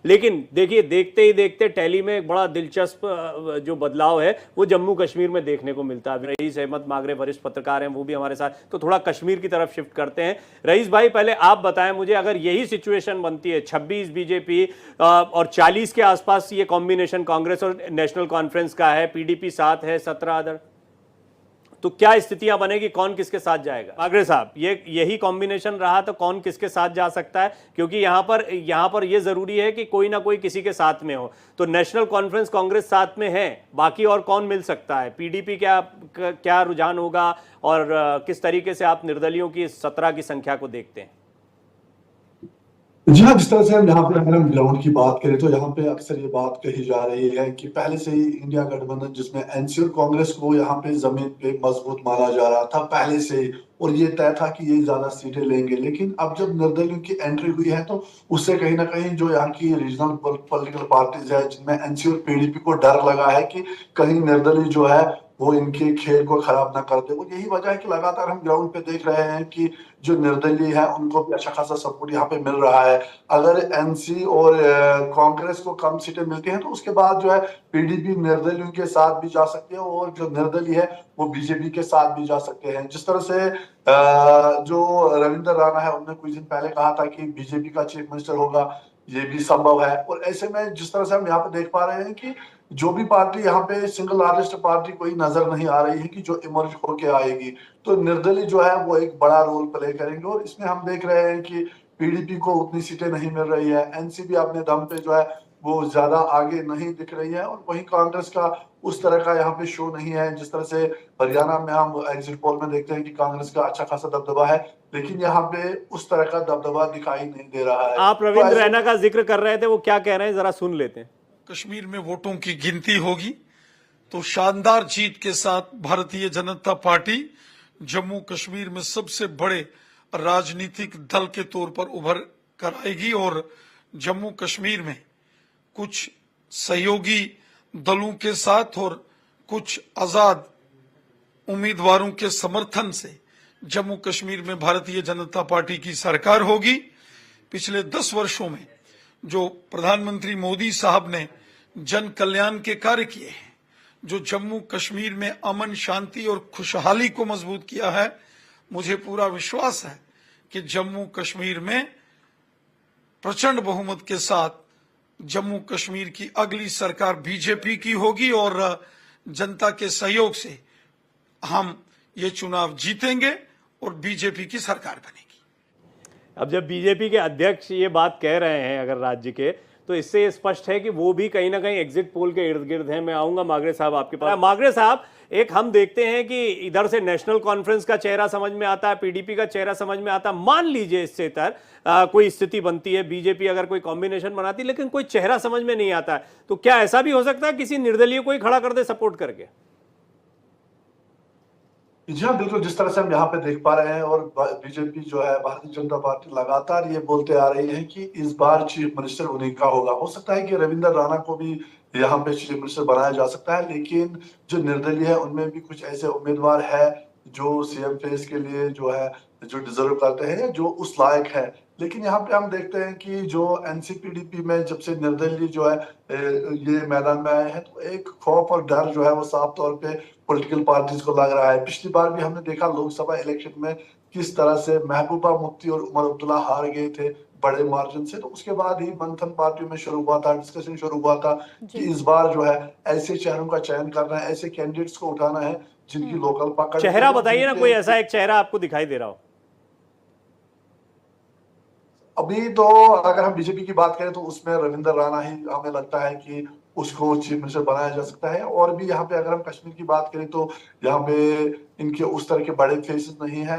लेकिन देखिए, देखते ही देखते टैली में एक बड़ा दिलचस्प जो बदलाव है वो जम्मू कश्मीर में देखने को मिलता है। रईस अहमद मागरे वरिष्ठ पत्रकार हैं, वो भी हमारे साथ, तो थोड़ा कश्मीर की तरफ शिफ्ट करते हैं। रईस भाई, पहले आप बताएं मुझे, अगर यही सिचुएशन बनती है, 26 बीजेपी और 40 के आसपास ये कॉम्बिनेशन कांग्रेस और नेशनल कॉन्फ्रेंस का है, पीडीपी साथ है, 17 अदर, तो क्या स्थितियां बनेगी, कौन किसके साथ जाएगा? मागरे साहब, ये यही कॉम्बिनेशन रहा तो कौन किसके साथ जा सकता है? क्योंकि यहां पर ये जरूरी है कि कोई ना कोई किसी के साथ में हो। तो नेशनल कॉन्फ्रेंस कांग्रेस साथ में है, बाकी और कौन मिल सकता है? पीडीपी क्या रुझान होगा, और किस तरीके से आप निर्दलियों की 17 की संख्या को देखते हैं? जी हाँ, जिस तरह से हम यहाँ पे अगर हम ग्राउंड की बात करें तो यहाँ पे अक्सर ये बात कही जा रही है कि पहले से ही इंडिया गठबंधन, जिसमें एनसी और कांग्रेस को यहाँ पे जमीन पे मजबूत माना जा रहा था पहले से ही, और ये तय था कि ये ज्यादा सीटें लेंगे। लेकिन अब जब निर्दलियों की एंट्री हुई है तो उससे कहीं ना कहीं जो यहाँ की रीजनल पॉलिटिकल पार्टीज है, जिनमें एनसी और पीडीपी को डर लगा है कि कहीं निर्दलीय जो है वो इनके खेल को खराब ना कर दे। वो यही वजह है कि लगातार हम ग्राउंड पे देख रहे हैं कि जो निर्दलीय है उनको भी अच्छा खासा सपोर्ट यहाँ पे मिल रहा है। अगर एनसी और कांग्रेस को कम सीटें मिलती हैं तो उसके बाद जो है पीडीपी निर्दलियों के साथ भी जा सकती है, और जो निर्दलीय है वो बीजेपी के साथ भी जा सकते हैं। जिस तरह से जो रविंद्र राणा है, उन्होंने कुछ दिन पहले कहा था कि बीजेपी का चीफ मिनिस्टर होगा, ये भी संभव है। और ऐसे में जिस तरह से हम यहाँ पे देख पा रहे हैं कि जो भी पार्टी यहाँ पे सिंगल लार्जेस्ट पार्टी कोई नजर नहीं आ रही है कि जो इमर्ज होके आएगी, तो निर्दलीय जो है वो एक बड़ा रोल प्ले करेंगे। और इसमें हम देख रहे हैं कि पीडीपी को उतनी सीटें नहीं मिल रही है, एनसीपी अपने दम पे जो है वो ज्यादा आगे नहीं दिख रही है, और वहीं कांग्रेस का उस तरह का यहाँ पे शो नहीं है। जिस तरह से हरियाणा में हम एग्जिट पोल में देखते हैं कि कांग्रेस का अच्छा खासा दबदबा है, लेकिन यहाँ पे उस तरह का दबदबा दिखाई नहीं दे रहा है। आप रविंद्र रैना का जिक्र कर रहे थे, वो क्या कह रहे हैं, जरा सुन लेते हैं। कश्मीर में वोटों की गिनती होगी तो शानदार जीत के साथ भारतीय जनता पार्टी जम्मू कश्मीर में सबसे बड़े राजनीतिक दल के तौर पर उभर कर आएगी, और जम्मू कश्मीर में कुछ सहयोगी दलों के साथ और कुछ आजाद उम्मीदवारों के समर्थन से जम्मू कश्मीर में भारतीय जनता पार्टी की सरकार होगी। पिछले 10 वर्षों में जो प्रधानमंत्री मोदी साहब ने जन कल्याण के कार्य किए हैं, जो जम्मू कश्मीर में अमन शांति और खुशहाली को मजबूत किया है, मुझे पूरा विश्वास है कि जम्मू कश्मीर में प्रचंड बहुमत के साथ जम्मू कश्मीर की अगली सरकार बीजेपी की होगी, और जनता के सहयोग से हम ये चुनाव जीतेंगे और बीजेपी की सरकार बनेगी। अब जब बीजेपी के अध्यक्ष ये बात कह रहे हैं अगर राज्य के, तो इससे ये स्पष्ट है कि वो भी कहीं ना कहीं एग्जिट पोल के इर्द गिर्द हैं। मैं आऊंगा मागरे साहब आपके पास। मागरे साहब, एक हम देखते हैं कि इधर से नेशनल कॉन्फ्रेंस का चेहरा समझ में आता है, पीडीपी का चेहरा समझ में आता है। मान लीजिए इससे कोई स्थिति बनती है, बीजेपी अगर कोई कॉम्बिनेशन बनाती, लेकिन कोई चेहरा समझ में नहीं आता है, तो क्या ऐसा भी हो सकता है किसी निर्दलीय को ही खड़ा कर दे सपोर्ट करके? जी हाँ, बिल्कुल। जिस तरह से हम यहाँ पे देख पा रहे हैं, और बीजेपी जो है, भारतीय जनता पार्टी लगातार ये बोलते आ रही है कि इस बार चीफ मिनिस्टर उन्हीं का होगा। हो सकता है कि रविंद्र राणा को भी यहाँ पे चीफ मिनिस्टर बनाया जा सकता है, लेकिन जो निर्दलीय है उनमें भी कुछ ऐसे उम्मीदवार है जो सीएम फेस के लिए जो है, जो डिजर्व करते हैं, जो उस लायक है। लेकिन यहाँ पे हम देखते हैं कि जो एनसीपीडीपी में जब से निर्दलीय जो है ये मैदान में आए हैं, तो एक खौफ और डर जो है वो साफ तौर पे पॉलिटिकल पार्टीज को लग रहा है। पिछली बार भी हमने देखा लोकसभा इलेक्शन में किस तरह से महबूबा मुफ्ती और उमर अब्दुल्ला हार गए थे बड़े मार्जिन से। तो उसके बाद ही मंथन पार्टियों में शुरू हुआ था, डिस्कशन शुरू हुआ था कि इस बार जो है ऐसे चेहरों का चयन करना है, ऐसे कैंडिडेट्स को उठाना है जिनकी लोकल पकड़। चेहरा बताइए ना, कोई ऐसा एक चेहरा आपको दिखाई दे रहा हो। अभी तो अगर हम बीजेपी की बात करें तो उसमें रविंद्र राणा ही हमें लगता है कि उसको चीफ मिनिस्टर बनाया जा सकता है। और भी यहाँ पे अगर हम कश्मीर की बात करें तो यहाँ पे इनके उस तरह के बड़े फेसेस नहीं है।